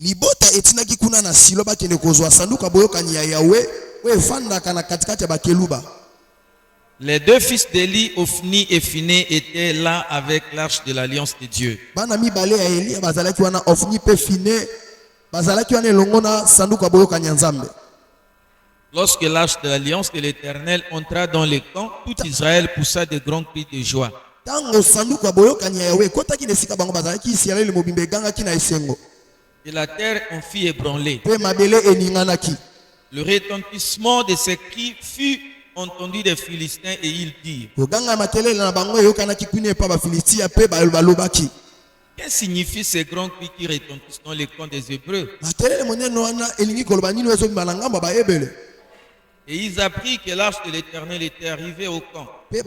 libota etinaki kuna na Silo bakende kozwa sanduku boyokani ya Yahweh we fandaka na katikati ya bakeluba. Les deux fils d'Élie, Ophni et Phiné, étaient là avec l'arche de l'alliance de Dieu. Bana mibale ya Elia bazalaki wana Ophni pe Phiné bazalaki wana elongo na sanduku boyokani ya Nzambe. Lorsque l'arche de l'alliance de l'Éternel entra dans les camps, tout Israël poussa de grands cris de joie. Tango sanduku boyokani ya Yahweh kotaki nesika bango bazalaki Israël mobimbe gangaki na esengo. Et la terre en fit ébranler. Pe mabele eninganaki. Le retentissement de ces cris fut entendu des Philistins et ils dirent: que signifient ces grands cris qui retentissent dans les camps des Hébreux? Et ils apprirent que l'arche de l'Éternel était arrivée au camp. Les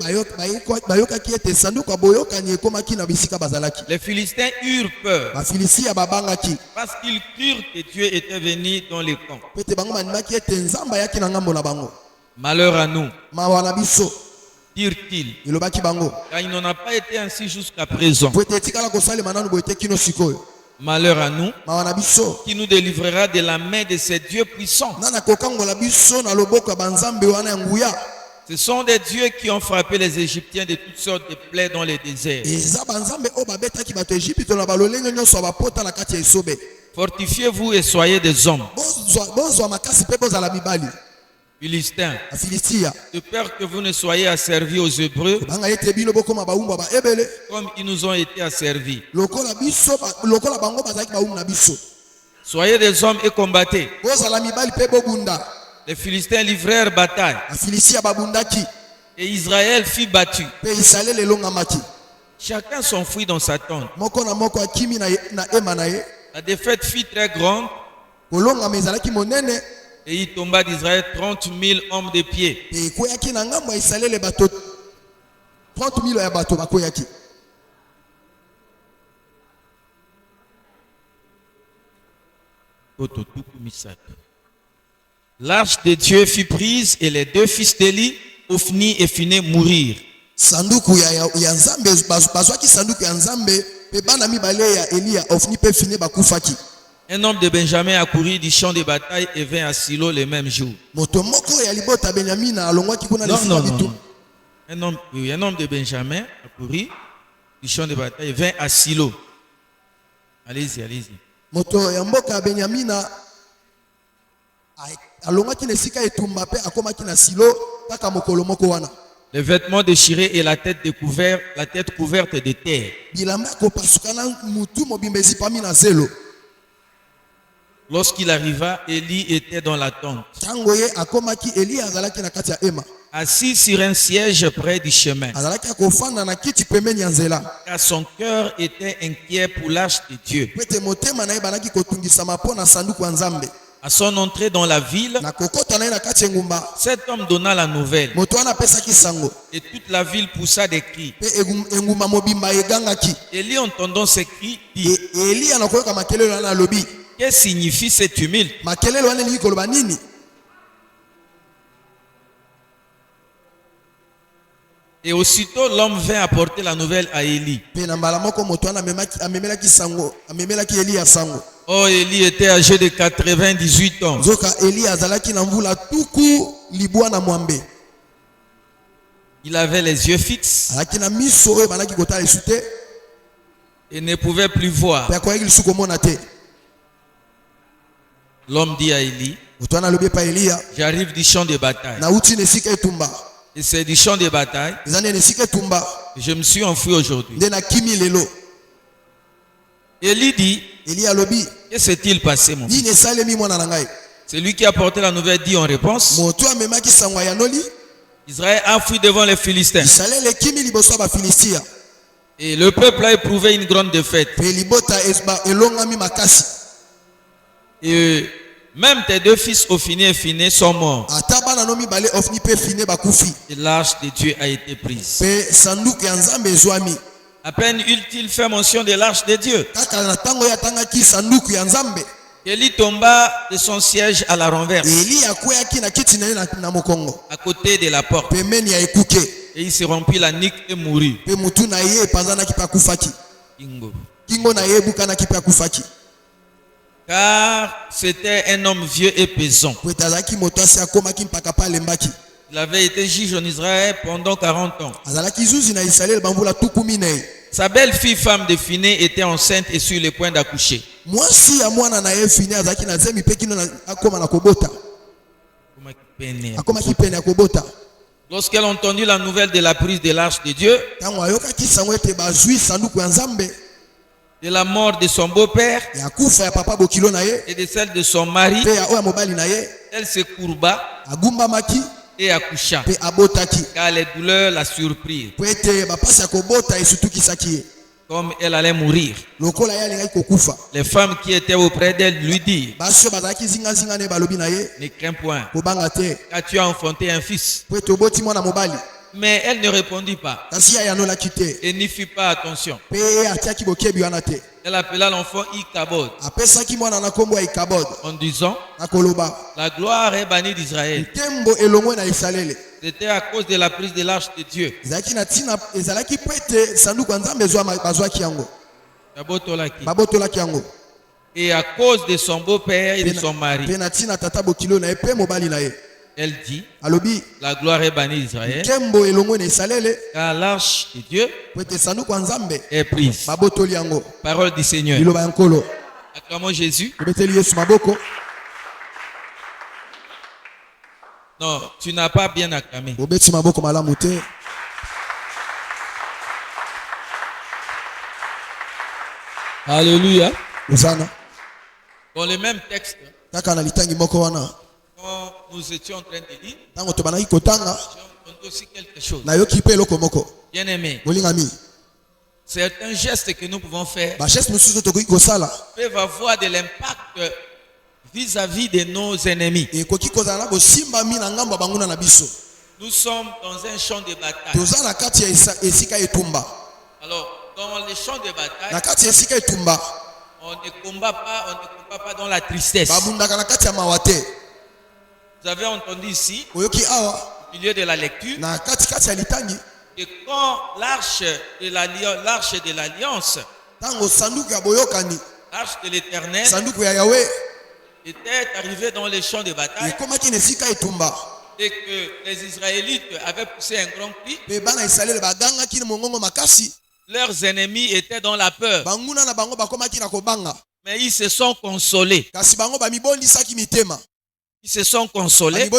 Philistins eurent peur parce qu'ils crurent que Dieu était venu dans les camps. Malheur à nous, dirent-ils, car il n'en a pas été ainsi jusqu'à présent. Malheur à nous, qui nous délivrera de la main de ces dieux puissants. Ce sont des dieux qui ont frappé les Égyptiens de toutes sortes de plaies dans les déserts. Fortifiez-vous et soyez des hommes. Philistins, de peur que vous ne soyez asservis aux Hébreux comme ils nous ont été asservis. Soyez des hommes et combattez. Les Philistins livrèrent bataille et Israël fut battu. Chacun s'enfuit dans sa tente. La défaite fut très grande et il tomba d'Israël 30 000 hommes de pied. L'arche de Dieu fut prise et les deux fils d'Élie, Ophni et Phiné, mourirent. Un homme de Benjamin accourut du champ de bataille et vint à Silo le même jour. Non. Un homme de Benjamin accourut du champ de bataille et vint à Silo. Allez-y. Les vêtements déchirés et la tête couverte de terre. Lorsqu'il arriva, Élie était dans la tente, assis sur un siège près du chemin, car son cœur était inquiet pour l'arche de Dieu. À son entrée dans la ville, cet homme donna la nouvelle et toute la ville poussa des cris. Élie, entendant ces cris, dit: que signifie ce tumulte? Et aussitôt l'homme vint apporter la nouvelle à Élie. Oh, Élie était âgé de 98 ans. Il avait les yeux fixes et ne pouvait plus voir. L'homme dit à Élie: j'arrive du champ de bataille. Et c'est du champ de bataille que je me suis enfui aujourd'hui. Élie dit: que s'est-il passé, mon fils? Celui qui a porté la nouvelle dit en réponse: Israël a fui devant les Philistins. Et le peuple a éprouvé une grande défaite. Et même tes deux fils Ophni et Phiné sont morts. Et l'arche de Dieu a été prise. À peine eut-il fait mention de l'arche de Dieu, Élie tomba de son siège à la renverse, à côté de la porte. Et il se rompit la nuque et mourut. Car c'était un homme vieux et pesant. Il avait été juge en Israël pendant 40 ans. Sa belle-fille, femme de Phiné, était enceinte et sur le point d'accoucher. Lorsqu'elle entendit la nouvelle de la prise de l'arche de Dieu, de la mort de son beau-père et de celle de son mari, elle se courba et accoucha, car les douleurs la surprirent, comme elle allait mourir. Les femmes qui étaient auprès d'elle lui dirent: ne crains point, car tu as enfanté un fils. Mais elle ne répondit pas et n'y fit pas attention. Elle appela l'enfant Ichabod en disant: la gloire est bannie d'Israël. C'était à cause de la prise de l'arche de Dieu. Et à cause de son beau-père et de son mari. Elle dit: la gloire est bannie d'Israël, car l'arche de Dieu est prise. Parole du Seigneur. Acclamons Jésus. Non, tu n'as pas bien acclamé. Alléluia. Dans le même texte, quand nous étions en train de lire, j'ai entendu aussi quelque chose. Bien aimé, certains gestes que nous pouvons faire peuvent avoir de l'impact vis-à-vis de nos ennemis. Nous sommes dans un champ de bataille. Alors, dans les champs de bataille, on ne combat pas dans la tristesse. Vous avez entendu ici, au milieu de la lecture, que quand l'arche de l'alliance, l'arche de l'Éternel, était arrivée dans les champs de bataille, et que les Israélites avaient poussé un grand cri, leurs ennemis étaient dans la peur. Mais ils se sont consolés. Ils se sont consolés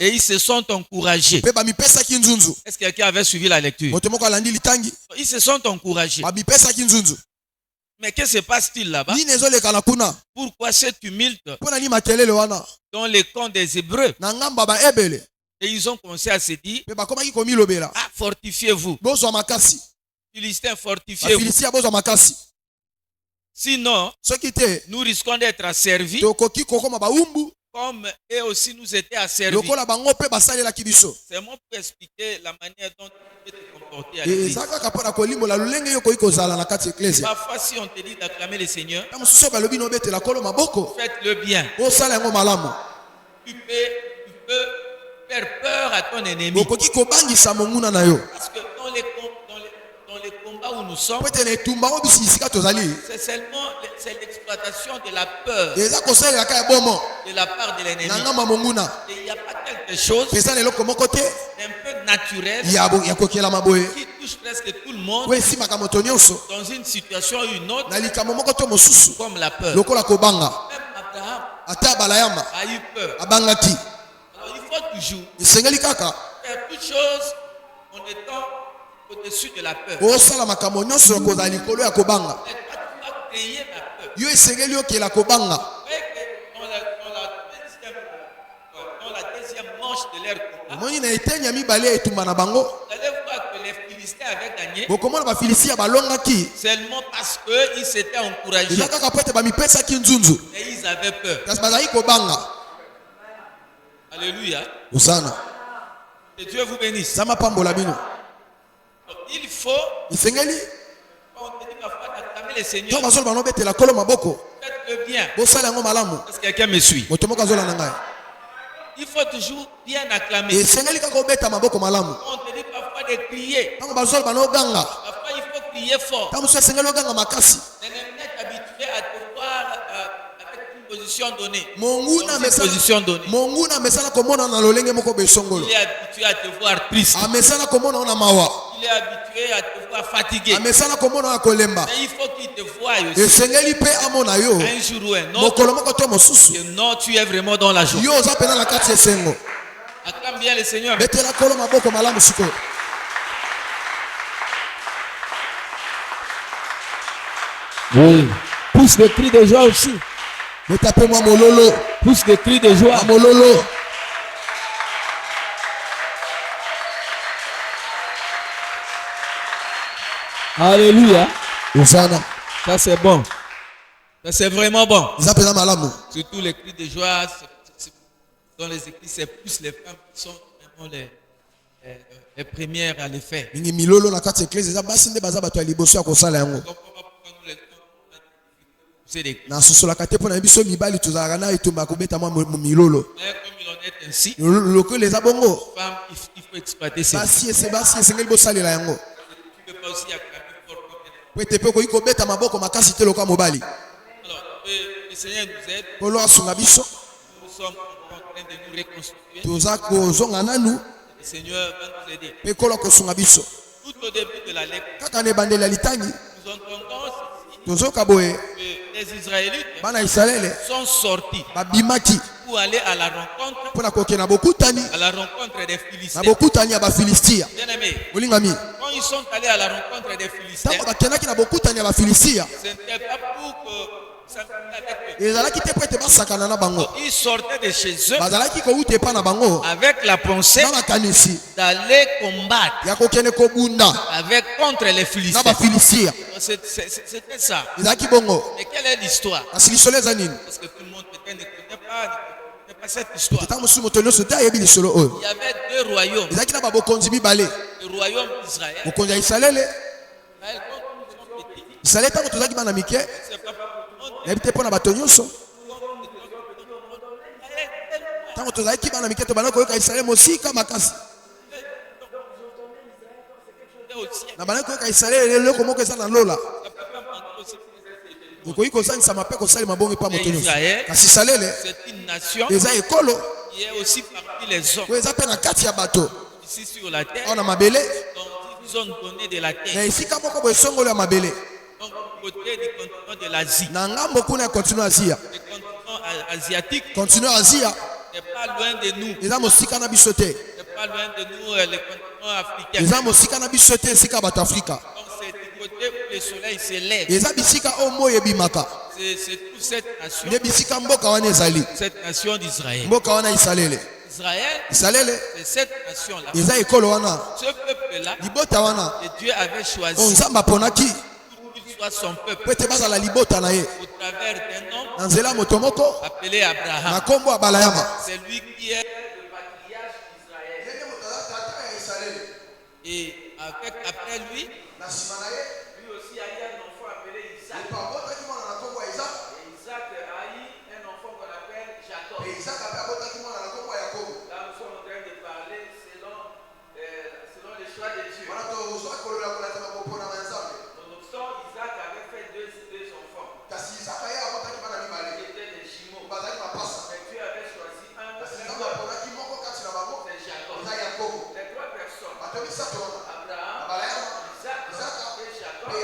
et ils se sont encouragés. Est-ce que quelqu'un avait suivi la lecture? Ils se sont encouragés. Mais qu'est-ce qui se passe-t-il là-bas? Pourquoi ce tumulte dans les camps des Hébreux? Et ils ont commencé à se dire: ah, fortifiez-vous. Philistins, fortifiez-vous. Sinon, nous risquons d'être asservis comme eux aussi nous étaient asservis. C'est moi pour expliquer la manière dont tu peux te comporter à l'église. Parfois, si on te dit d'acclamer le Seigneur, faites-le bien. Tu peux faire peur à ton ennemi. Parce que dans les combats où nous sommes, c'est l'exploitation de la peur de la part de l'ennemi. Et il n'y a pas quelque chose d'un peu naturel qui touche presque tout le monde dans une situation ou une autre, comme la peur. Même Abraham a eu peur. Alors il faut toujours faire toute chose en étant au-dessus de la peur. Mais toi, tu vas créer la peur. Dans la deuxième manche de leur combat, vous allez voir que les Philistins avaient gagné seulement parce qu'ils s'étaient encouragés et ils avaient peur. Alléluia. Que Dieu vous bénisse. Il faut, on te dit parfois d'acclamer le Seigneur. Faites-le bien. Est-ce que quelqu'un me suit? Il faut toujours bien acclamer. On te dit parfois de crier. Parfois il faut crier fort. L'ennemi est habitué à te voir position donnée. Monguna position donnée. Monguna mesana komona na lolenge moko besongolo. Il est habitué à te voir triste. Amesana komona na mawa. Il est habitué à te voir fatigué. Amesana komona na kolemba. Mais il faut qu'il te voie aussi. Esengeli pe amona yo. Un jour ou un autre. Mokolo moko to mosusu. Que non, tu es vraiment dans la joie. Yo za pena na kati esengo. Acclame bien le Seigneur. Betela kolo maboko malamu siko. Oui. Pousse des cris de joie aussi. Mais tapez-moi mololo. Pousse des cris de joie. Mololo. Alléluia. Hosanna. Ça c'est bon. Ça c'est vraiment bon. Surtout les cris de joie. Dans les églises, c'est plus les femmes qui sont vraiment les premières à le faire. Milolo na kati église za basi nde baza bato ya liboso ya kosala yango. Na soso la kate pona biso mibali tozalaka na etumba kobeta mwa milolo. Mais comme il en est ainsi, loko les abongo. Femme, il faut exploiter ça. Basi esengeli bosalela yango. Tu peux pas aussi acclamer fort. Pwete pe koyi kobeta maboko makasi te loka mobali. Alors, le Seigneur nous aide. Polo asunga biso. Nous sommes en train de nous reconstruire. Toza kozonga nanu. Le Seigneur va nous aider. Pe kolo kosunga biso. Tout au début de la lecture, kaka ne bandela litangi. nous entendons tozoka boye les Israélites bana Israël sont sortis babimaki pour aller à la rencontre, pona kokena bokutani à la rencontre des Philistins. na bokutani ya bafilistia. Bien aimé, olingami quand ils sont allés à la rencontre des Philistins, tango bakenaki na bokutani ya bafilistia ce n'était pas pour que ça avec eux. ezalaki te prete basakana na bango. Ils sortaient de chez eux bazalaki kouta epa na bango avec la pensée na makanisi d'aller combattre ya kokende kobunda avec contre les na Philistins. bafilistia. C'était ça. ezalaki bongo Mais quelle est l'histoire? kasi lisolo eza nini? Parce que tout le monde peut-être ne connaît pas cette histoire. ntango mosusu moto nyonso te ayebi lisolo oyo. Il y avait deux royaumes. ezalaki na babokonzi mibale. Le royaume d'Israël. mokonzi ya Israele Israël, quand ils sont petits, Israele ntango tozalaki bana mike c'est pas pour tout le monde. nayebi te mpo na bato nyonso ntango tozalaki bana mike tobanda koyoka Israele mosika makasi na banda koyoka Israele eloko moko eza na lola okoki kozangisama mpe kosalema bongo epa moto nyonso kasi Israele C'est une nation eza ekolo qui est aussi parmi les hommes oyo eza mpe na kati ya bato ici sur la terre. awa na mabele Donc, ils ont donné de la na terre. esika moko boye esongolo ya mabele Donc, côté du continent de l'Asie, na ngambo kuna ya continent asia. le continent asiatique Continent asia n'est pas loin de nous. eza mosika na biso te, n'est pas loin de nous, le continent africain. eza mosika na biso te esika bato afrika. Donc c'est du côté où le soleil se lève. eza bisika oyo moi ebimaka C'est toute cette nation, nde bisika mboka wana ezali cette nation d'Israël. mboka wana Israele. Israël, Israele c'est cette nation-là. eza ekolo wana Ce peuple-là, libota wana que Dieu avait choisi oyo nzambe aponaki pour qu'il soit son peuple po ete bazala libota na ye au travers d'un homme na nzela ya moto moko appelé na Abraham. nkombo ya balayama. C'est lui qui est le patriarche d'Israël. Et après lui, lui aussi a eu un enfant appelé Isaac. Et Isaac a eu un enfant qu'on appelle Jacob. Là, nous sommes en train de parler selon le choix de Dieu. Nonobstant, Isaac avait fait deux enfants qui étaient des jumeaux. Mais Dieu avait choisi un, c'est Jacob. Les trois personnes, Abraham, Isaac et Jacob,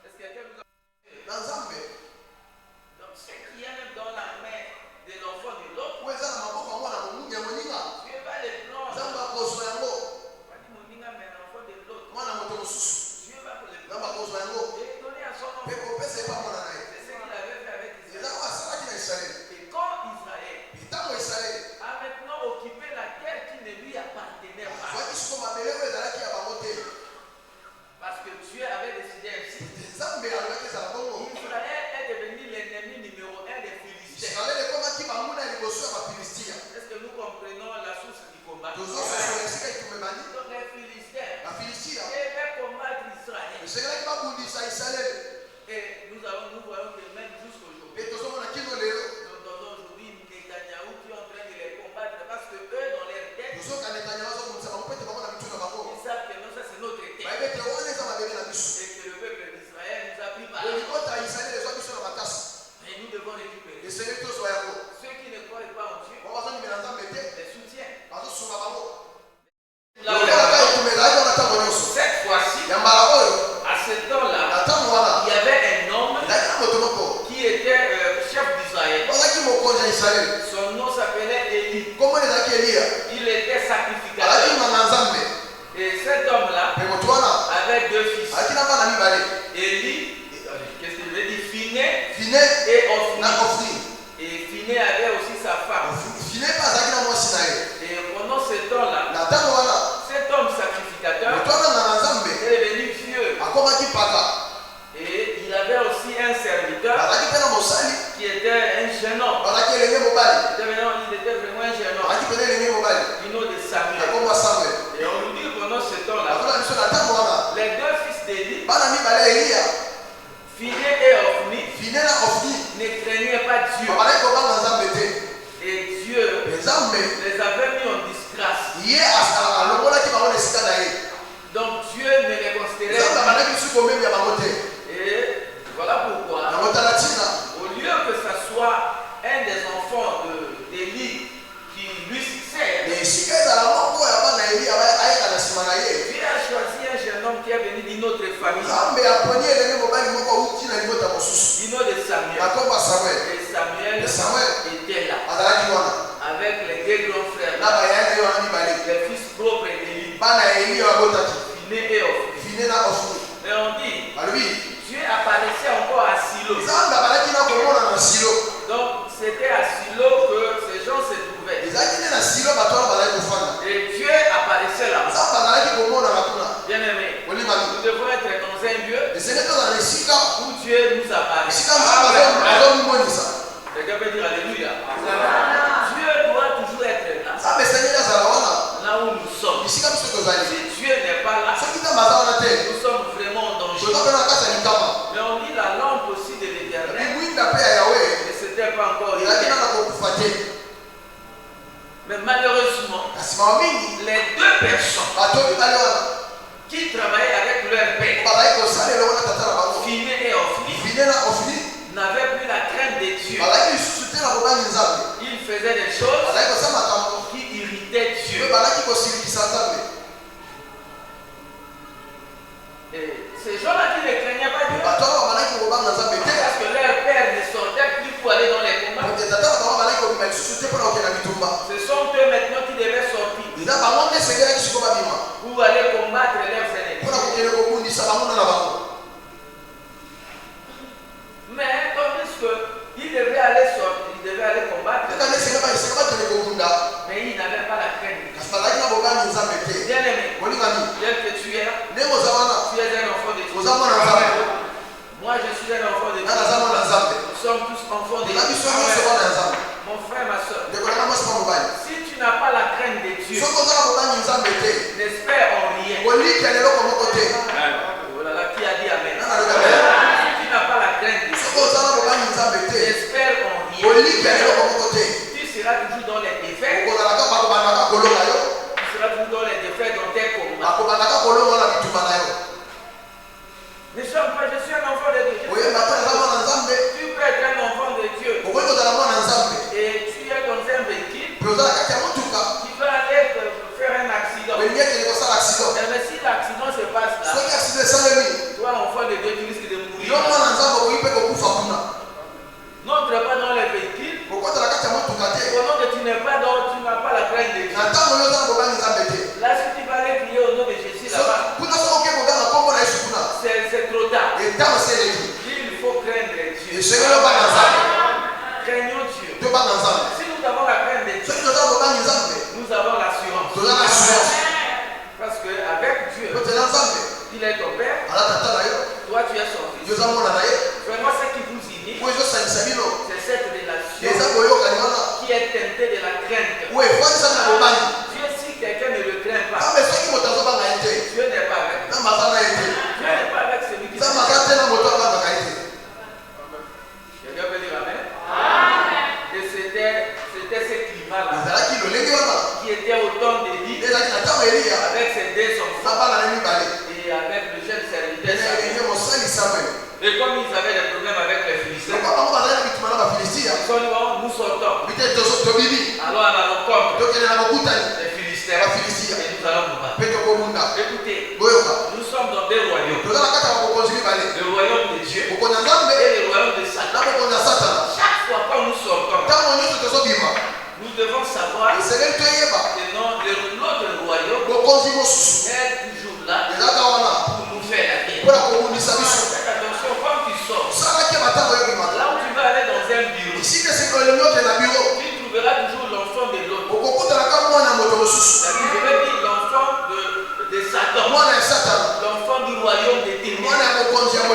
Est-ce que quelqu'un nous a... Donc ce qui est même dans la main de l'enfant de l'autre, Dieu va les prendre. Mais l'enfant de l'autre, Dieu va les prendre et donner à son enfant. C'est ce qu'il avait fait avec Israël. Et quand Israël a maintenant occupé la terre qui ne lui appartenait pas, parce que Dieu avait décidé ainsi, Israël est devenu l'ennemi numéro 1 des Philistins. Est-ce que nous comprenons la source du combat? Donc les Philistins devaient combattre Israël. Et nous voyons que même jusqu'aujourd'hui, Netanyahou qui est en train de les combattre parce que eux, dans leur tête, ils savent que non, ça c'est notre tête. Et que le peuple d'Israël nous a pris par là. Et nous devons récupérer. Ceux qui ne croient pas en Dieu, les soutiennent. Cette fois-ci, à ce temps-là, il y avait un homme qui était chef d'Israël. Son nom s'appelait Élie. Il était sacrificateur. Et cet homme-là avait deux fils. Élie, qu'est-ce qu'il veut dire? Phiné et Ophni. Et Phiné avait aussi sa femme. Et pendant ce temps-là, cet homme sacrificateur est devenu vieux. Et il avait aussi un serviteur qui était un jeune homme. Il était vraiment un jeune homme. Du nom de Samuel. Et on nous dit pendant ce temps-là, les deux fils d'Élie, Phiné et Ophni, ne craignaient pas Dieu. Et Dieu les avait mis en disgrâce. Donc Dieu ne les considérait pas. Et voilà pourquoi, au lieu que ce soit un des enfants d'Élie qui lui succède, Dieu a choisi un jeune homme qui est venu d'une autre famille, du nom de Samuel. Et Samuel était là avec les deux grands frères, les fils propres d'Élie, Phiné et Ophni. Et on dit, Dieu apparaissait encore à Silo. Donc c'était à Silo que ces gens se trouvaient. Et Dieu apparaissait là. Bien aimé, nous devons être dans un lieu où Dieu nous apparaît. Quelqu'un peut dire Alléluia. Dieu doit toujours être là. Là où nous sommes. Si Dieu n'est pas là, nous sommes vraiment en danger. Mais on dit la lampe aussi de l'Éternel. Et c'était pas encore arrivé. Mais malheureusement, les deux personnes qui travaillaient avec leur père, Phiné et Ophni, n'avaient plus la crainte de Dieu. Ils faisaient des choses qui irritaient Dieu. Et ces gens-là qui ne craignaient pas Dieu, parce que leur père ne sortait plus pour aller dans les combats, ce sont eux maintenant qui devaient sortir pour aller combattre leurs ennemis. Mais tandis qu'ils devaient aller sortir, ils devaient aller combattre, mais ils n'avaient pas la crainte. Bien aimé, tel que tu es, tu es un enfant de Dieu. Moi je suis un enfant de Dieu. Nous sommes tous enfants de Dieu. Mon frère, ma soeur, si tu n'as pas la crainte de Dieu, n'espère en rien. Oh là là, qui a dit Amen? Si tu n'as pas la crainte de Dieu, n'espère en rien. Tu seras toujours dans les défaites. Tu seras toujours dans les défaites dans tes combats. Je suis un enfant de Dieu. Tu peux être un enfant de Dieu. Et tu es dans un véhicule qui va aller faire un accident. Mais si l'accident Il est ton père. Toi, tu es son fils. Vraiment, ce qui vous unit, c'est cette relation qui est teintée de la crainte. Dieu, si quelqu'un ne le craint pas, Dieu n'est pas avec lui. Dieu n'est pas avec celui qui quelqu'un peut dire amen? Et c'était ce climat-là qui était au temps d'Élie avec ses deux enfants et avec le jeune serviteur Samuel. Et comme ils avaient des problèmes avec les Philistins, ils ont dit nous sortons. Alors à la rencontre des Philistins et nous allons nous battre. Écoutez, nous sommes dans deux royaumes. Le royaume de Dieu et le royaume de Satan. Chaque fois quand nous sortons, nous devons savoir que notre royaume est toujours là pour nous faire la guerre. Faites attention, quand tu sors, là où tu vas aller dans un bureau, tu trouveras toujours l'enfant de l'autre. C'est-à-dire, je vais dire l'enfant de Satan, l'enfant du royaume des ténèbres.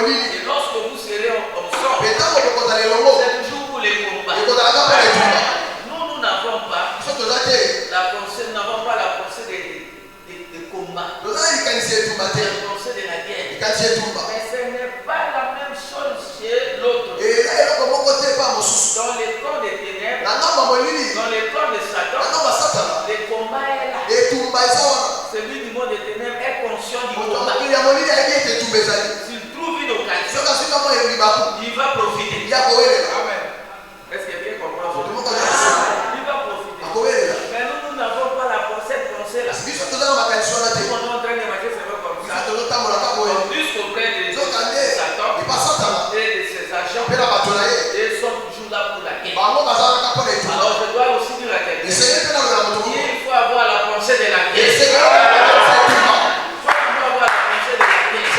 Et lorsque vous serez ensemble, c'est toujours pour les combats. Nous n'avons pas la pensée des combats, la pensée de la guerre. Mais ce n'est pas la même chose chez l'autre. Dans les camps des ténèbres, dans les camps de Satan, le combat est là. Celui du monde des ténèbres est conscient du combat. S'il trouve une occasion, il va profiter. Amen. Est-ce que quelqu'un comprend? Il va profiter. Mais nous n'avons pas cette pensée-là. Nous on est en train de marcher, c'est pas comme ça. On plus auprès de Satan et de ses agents. Ils sont toujours là pour la guerre. Alors je dois aussi dire à quelqu'un, il faut avoir la pensée de la guerre. Il faut avoir la pensée de la guerre.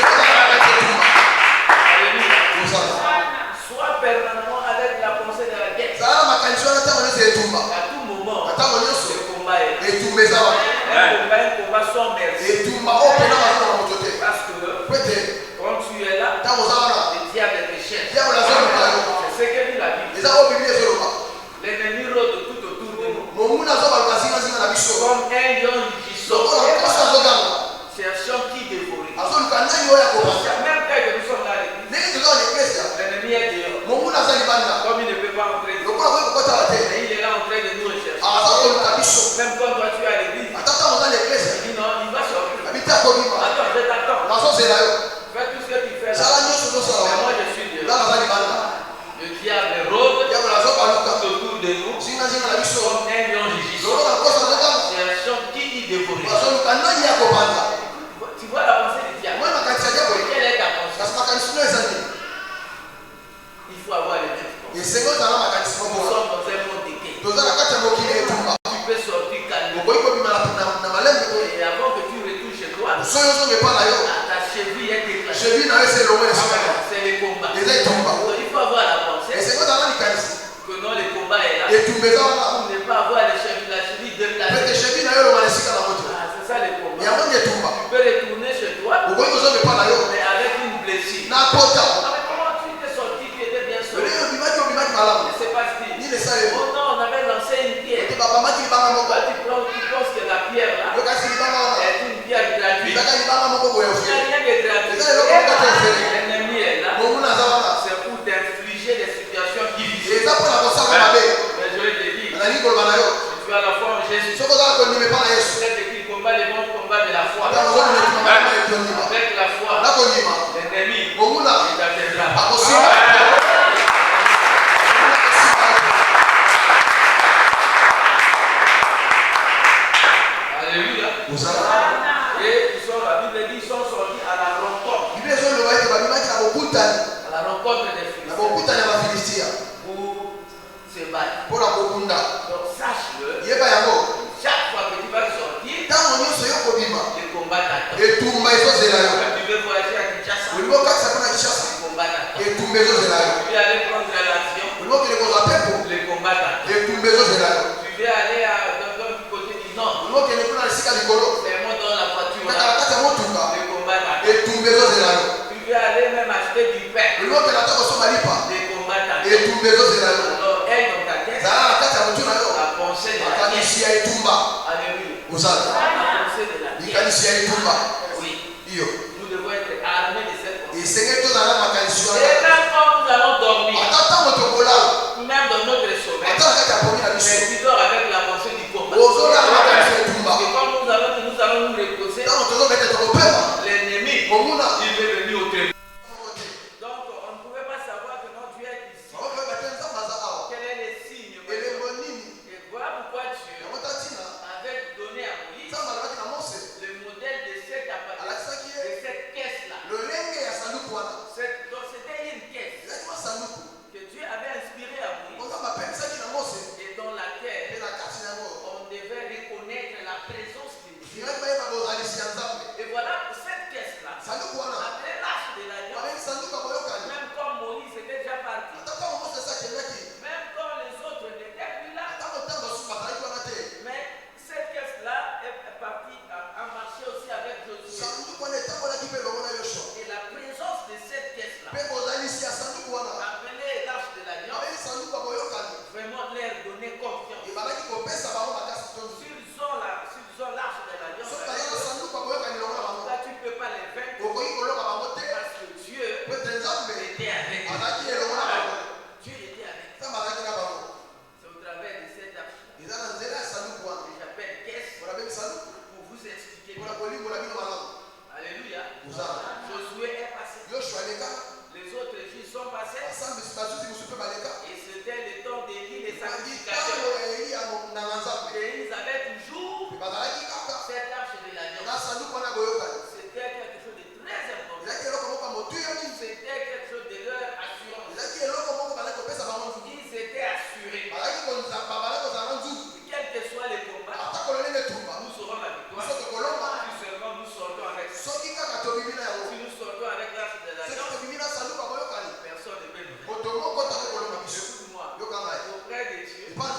Alléluia. Sois permanemment avec la pensée de la guerre. À tout moment, le combat est là. Un combat sans merci. Parce que quand tu es là, le diable te cherche. C'est ce que dit la Bible. L'ennemi rôde tout autour de nous. Comme un lion rugissant, cherchant qui dévorer. Même quand nous sommes là à l'église, l'ennemi est dehors. Comme il ne peut pas entrer, mais il est là en train de nous rechercher. Même quand toi tu es à l'église, il dit non, il va sortir. Attends, je t'attends. Fais tout ce que tu fais là. Mais moi je suis dehors. Le diable rôde tout autour de nous comme un lion rugissant, cherchant qui y dévorer. Tu vois la pensée du diable. Quelle est ta pensée? Il faut avoir les mêmes pensées. Nous sommes dans un monde de guerre. Tu peux sortir calmement. Et avant que tu retournes chez toi, ta cheville est déclenchée. C'est le combat. Il faut avoir la pensée que non, le combat est là. Pour ne pas avoir la cheville déclenchée. C'est ça le combat. Tu peux retourner chez toi, mais avec une blessure. Comment tu t'es sorti, tu étais bien sorti? C'est pas ce oh non, on avait lancé une pierre. Tu penses que la pierre là est une pierre gratuite. Il n'y a rien de gratuit. L'ennemi est là. C'est pour t'infliger des situations difficiles. Mais je vais te dire, si tu as la foi en Jésus, c'est écrit combat le bon combat de la foi. Avec la foi, l'ennemi t'atteindra. Alléluia. Et la Bible dit qu'ils sont sortis à la rencontre. À la rencontre des Philistins. Pour se battre. Donc sache-le. Chaque fois que tu vas sortir, le combat t'attend. Tu veux voyager à Kinshasa, le combat t'attend. Tu veux aller prendre l'avion, le combat t'attend. Tu veux aller du côté du nord, c'est moi dans la voiture là, le combat Oui. Nous devons être armés de cette pensée. Et même quand nous allons dormir, même dans notre sommeil, mais tu dors avec la pensée du combat. Et quand nous allons nous reposer, l'ennemi, il veut venir au trésor. Donc on ne pouvait pas savoir que notre Dieu est ici. Quel est le signe? Et voilà pourquoi Dieu avait donné à Moïse le modèle de cette caisse-là. Donc c'était une caisse que Dieu avait inspirée à Moïse et dans laquelle on devait reconnaître la présence de Dieu. Et voilà, cette caisse-là, appelée l'arche de l'alliance, même comme Moïse était déjà parti, même quand les autres n'étaient plus là, mais cette caisse-là est partie à marcher aussi avec Josué. Et la présence de cette caisse-là, appelée l'arche de l'alliance, vraiment leur donner confiance. S'ils ont l'arche de l'alliance, là tu ne peux pas les vaincre parce que Dieu était avec eux. Dieu était avec eux. C'est au travers de cette arche-là que j'appelle caisse pour vous expliquer. Alléluia. Josué est passé. Les autres juifs sont passés. Et c'était le temps d'Élie, les sacrificateurs. Et ils avaient toujours cette arche de l'alliance. C'était quelque chose de très important. C'était quelque chose de leur assurance. Ils étaient assurés. Quel que soit les combats, nous serons la victoire. Si seulement nous sortons avec ça. Si nous sortons avec l'arche de l'alliance, personne ne peut nous faire. Écoute-moi, auprès de Dieu, n'ayez pas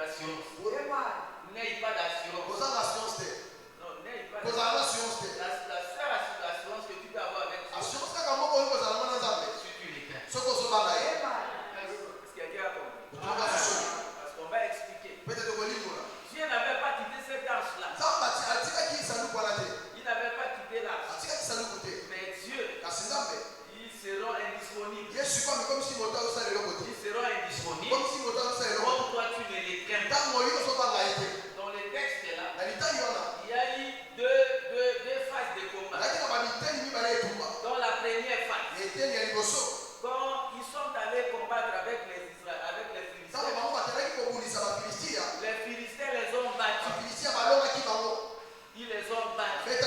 d'assurance. N'ayez pas d'assurance. Non, n'ayez pas d'assurance. La seule assurance que tu peux avoir avec Dieu, si tu l'écris. Est-ce que quelqu'un a compris? Parce qu'on va expliquer. Dieu n'avait pas quitté cette arche-là. Il n'avait pas quitté l'arche. Mais Dieu, ils seront indisponibles. Ils seront indisponibles. Comme toi, tu ne les crains pas. Dans les textes là, il y a eu deux phases de combat. Dans la première phase, quand ils sont allés combattre avec les Philistins, les Philistins les ont battus. Ils les ont battus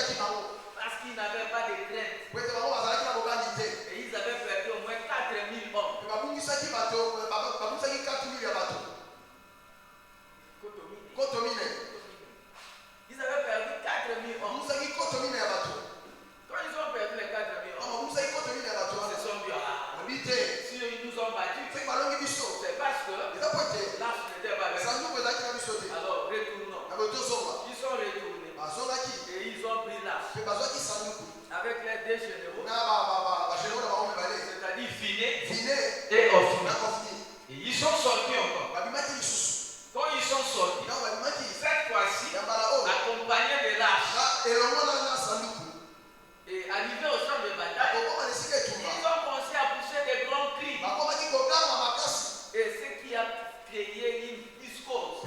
parce qu'ils n'avaient pas de crainte. Et ils avaient perdu au moins 4000 hommes. Ils avaient perdu 4000 hommes. Quand ils ont perdu les 4000 hommes, ils se sont dit, si ils nous ont battus, c'est parce que l'arche n'était pas avec nous. Alors retournons. Ils sont retournés et ils ont pris l'arche avec les deux généraux, c'est-à-dire Phiné et Ophni. Et ils sont sortis encore. Quand ils sont sortis, cette fois-ci, accompagnés de l'arche, et arrivés au champ de bataille, ils ont commencé à pousser des grands cris. Et ce qui a créé une discorde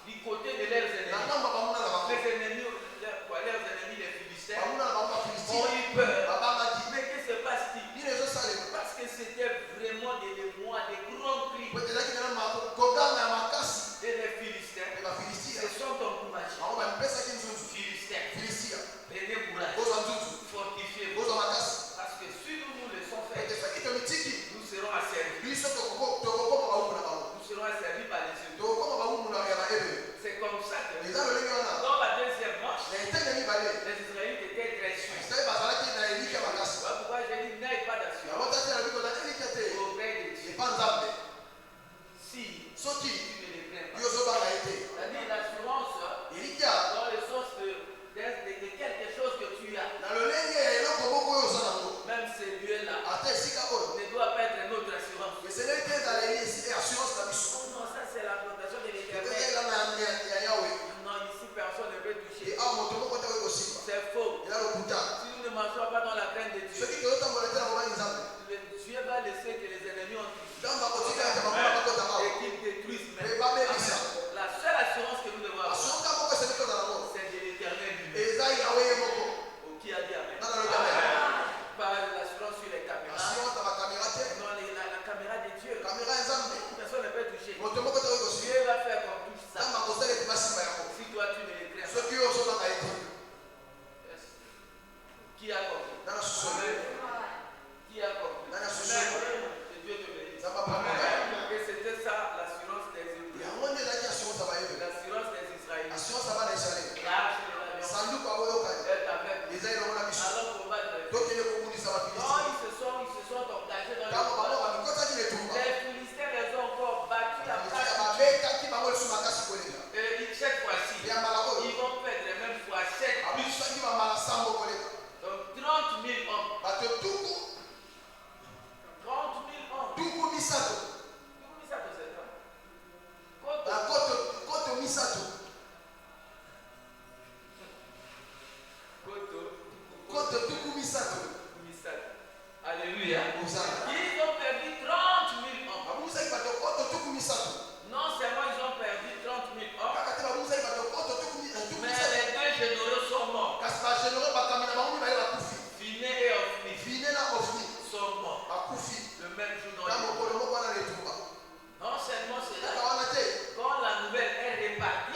du côté de leurs ennemis. Leurs ennemis, les Philistins, ont eu peur. Mais qu'est-ce qui se passe-t-il? Parce que c'était vraiment des mois de grands Donc 30 000 hommes. 30 000 hommes. Tuku misato c'est ça. Koto misato. Koto tuku misato. Alléluia. Ils ont perdu 30 000 hommes. Non seulement ils ont perdu 30 000 hommes, mais les deux généraux sont morts. Finé et Ophni sont morts le même jour dans le monde. Non seulement c'est là, quand la nouvelle est répartie,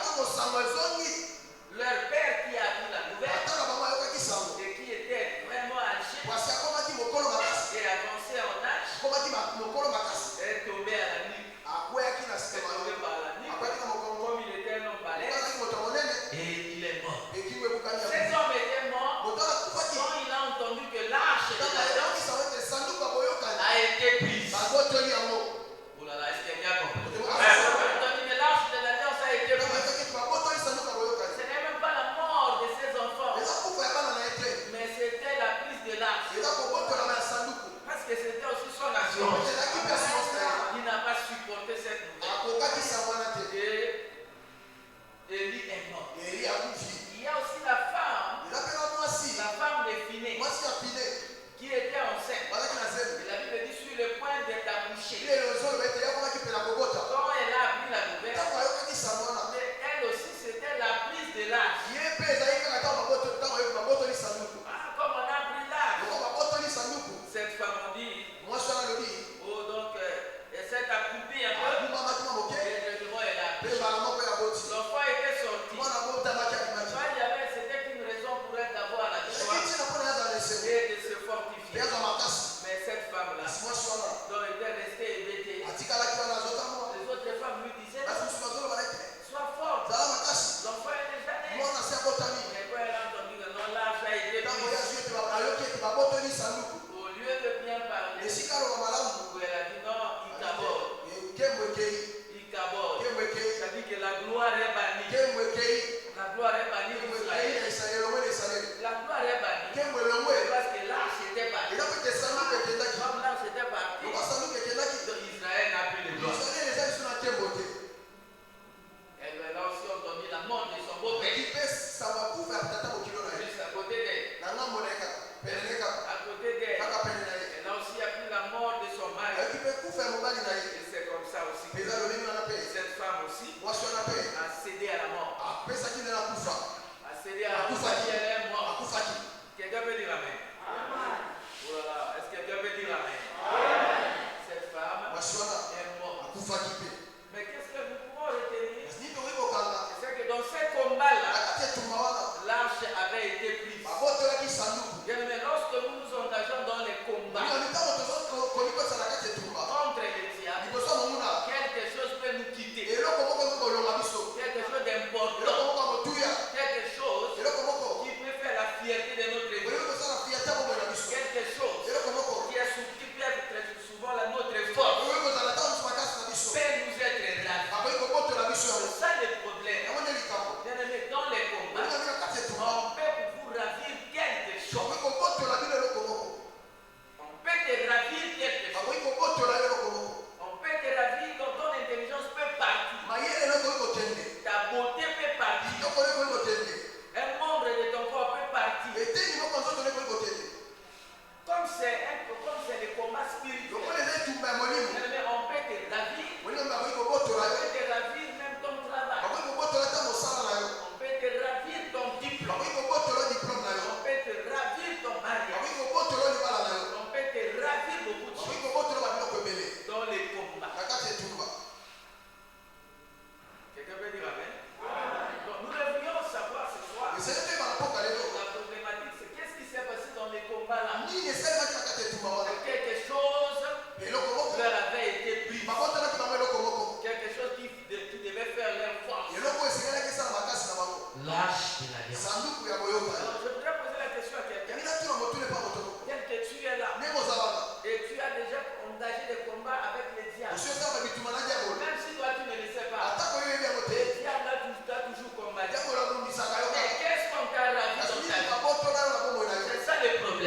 leur père qui a pris la nouvelle et qui était vraiment âgé et avancé en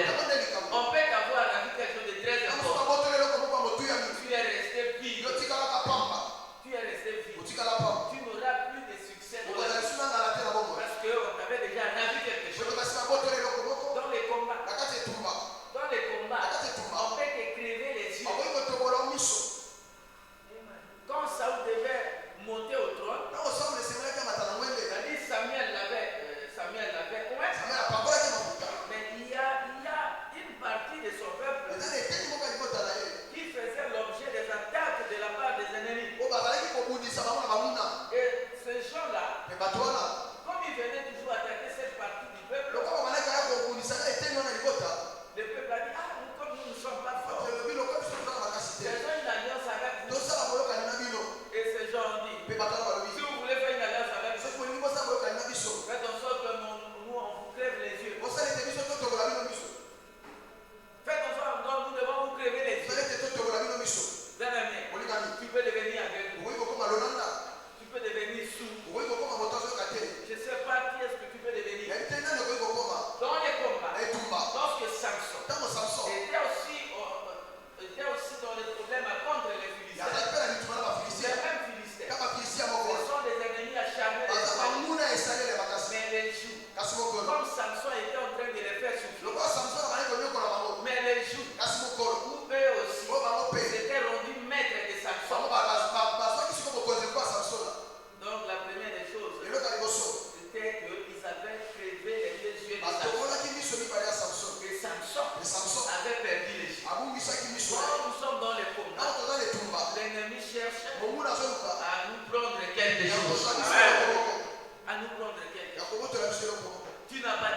problème. On peut avoir la vie quelque chose de très important. Tu es resté vide. Tu es resté vide. Tu n'auras plus de succès. Parce qu'on t'avait déjà ravi quelque chose. Dans les combats, on peut t'écriver les yeux. Quand Saoul devait monter au trône, Samuel l'avait. Mais il y a une partie de son peuple qui faisait l'objet des attaques de la part des ennemis. Et ces gens-là, comme ils venaient toujours attaquer cette partie du peuple, le peuple a dit, comme nous ne sommes pas forts, ils ont une alliance avec vous. Et ces gens ont dit, si vous voulez faire une alliance avec nous, faites en sorte que nous on vous crève les yeux. Faites en sorte que nous devons vous crever les yeux. Bien-aimé, tu peux devenir aveugle. Tu peux devenir sourd. Je ne sais pas qui est-ce que tu peux devenir. Dans les combats, lorsque Samson était aussi dans les problèmes contre les Philistins. Les mêmes Philistins, ce sont des ennemis acharnés. Mais les jours, comme Samson était en train de les faire souffrir, mais les jours où eux aussi s'étaient rendus maîtres de Samson. Donc la première des choses, c'était qu'ils avaient crevé les deux yeux de Samson. Et Samson avait perdu les yeux. Quand nous sommes dans les combats, l'ennemi cherche à nous prendre quelque chose. À nous prendre quelque chose. Tu n'as pas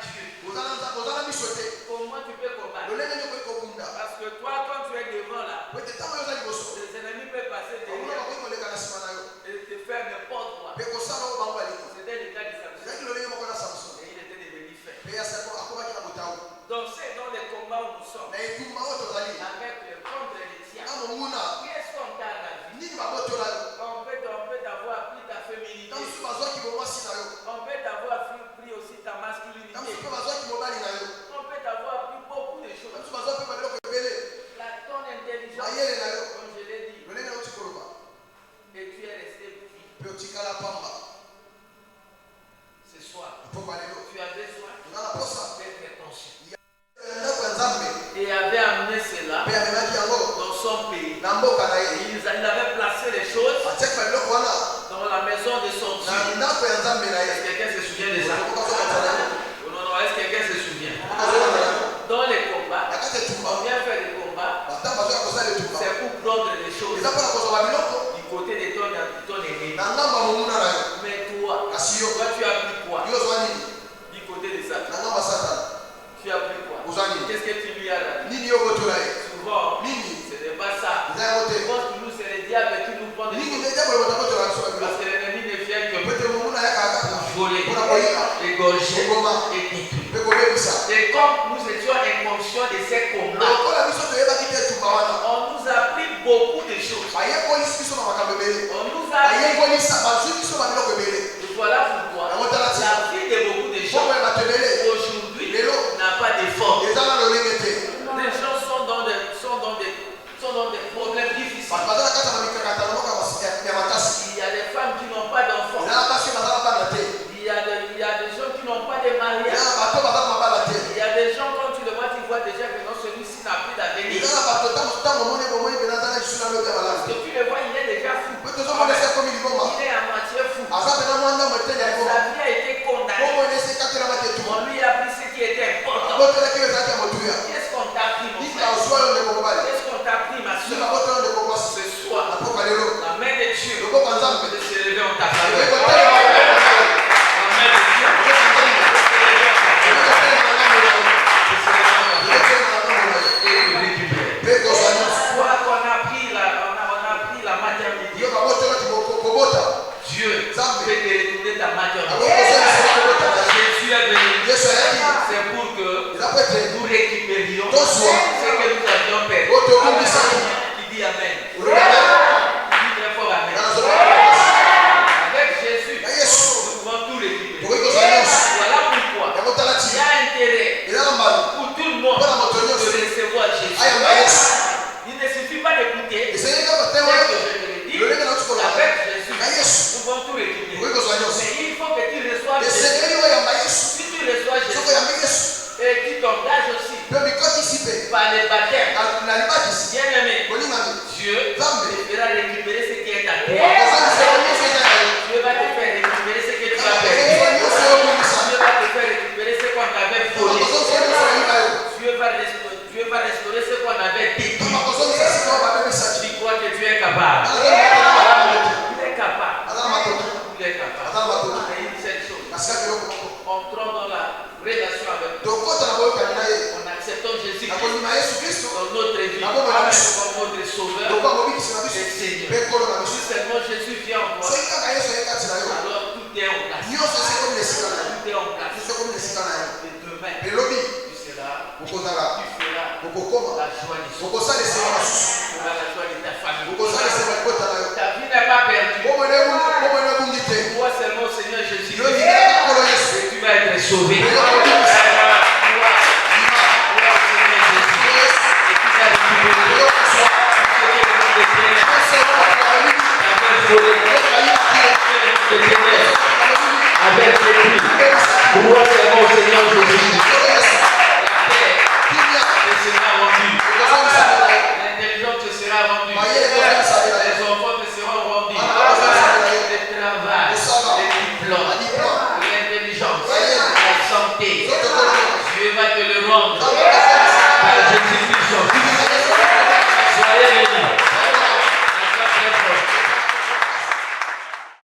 Dieu. Comment tu peux combattre? Parce que toi, quand tu es devant là, les ennemis peuvent passer derrière et te faire n'importe quoi. C'était le cas de Samson. Et il était devenu faible. Donc c'est dans les combats où nous sommes, avec le contre les tiens. Qu'est-ce qu'on t'a ravi? On peut t'avoir pris ta féminité. On peut t'avoir pris aussi ta masculinité. On peut t'avoir pris beaucoup de choses. Ton intelligence, comme je l'ai dit. Et tu es resté vide. Ce soir, tu as besoin d'être conscient. Et avait amené cela dans son pays. Il avait placé les choses dans la maison de son Dieu. Est-ce que quelqu'un se souvient de ça? Non, est-ce que quelqu'un se souvient? Dans les combats, on vient faire des combats, c'est pour prendre les choses du côté de ton ennemi. Mais toi, tu as pris quoi du côté de Satan? Tu as pris quoi? Qu'est-ce que tu lui as donné? Souvent, ce n'est pas ça. Parce que nous, c'est le diable qui nous prend des choses. Parce que l'ennemi ne vient que pour voler, égorger et détruire. Et comme nous étions inconscients de ces combats, on nous a appris beaucoup de choses. On nous a appris. Voilà pourquoi la vie de beaucoup de gens aujourd'hui n'a pas d'effort. Les gens sont dans des problèmes difficiles. Il y a des femmes qui n'ont pas d'enfants. Il y a des gens qui n'ont pas de mariage. Il y a des gens, quand tu le vois, tu vois déjà que non, celui-ci n'a plus d'avenir. Parce que tu le vois, il est déjà fou. Il est à moitié fou. Sa vie a été condamnée. On lui a pris ce qui était important. Qu'est-ce qu'on t'a pris, mon frère? Qu'est-ce qu'on t'a pris, ma soeur? Ce soir, la main de Dieu de se lever en ta faveur. La main de Dieu de se lever en ta faveur. Et de récupérer. Soit qu'on a pris la maternité. Dieu peut te retourner ta maternité. Jésus est venu. C'est pour que nous récupérions ce que nous avions perdu. Qui dit Amen. Qui dit très fort Amen. Avec Jésus, nous pouvons tout récupérer. Voilà pourquoi il y a intérêt pour Et tu t'engages aussi par les baptêmes. Bien-aimé, Dieu te fera récupérer ce qui est à toi. Dieu va te faire récupérer ce que tu as perdu. Dieu va te faire récupérer ce qu'on avait volé. Dieu va restaurer ce qu'on avait détruit. Tu crois que Dieu est capable. Il est capable. Il est capable. Et une seule chose. Entrons dans la relation avec Dieu. En acceptant Jésus dans notre vie comme notre sauveur et Seigneur. Si seulement Jésus vient en toi, alors tout est en place. Tout est en place. Et demain, tu feras la joie des autres. Tu feras la joie de ta famille. Ta vie n'est pas perdue. Toi seulement Seigneur Jésus. Et tu vas être sauvé. Avec Jésus, pour c'est mon Seigneur Jésus. La paix te sera rendue. L'intelligence te sera rendue. Les enfants te seront rendus. Le travail, les diplômes, l'intelligence, la santé. Dieu va te le rendre. Par Jésus-Christ.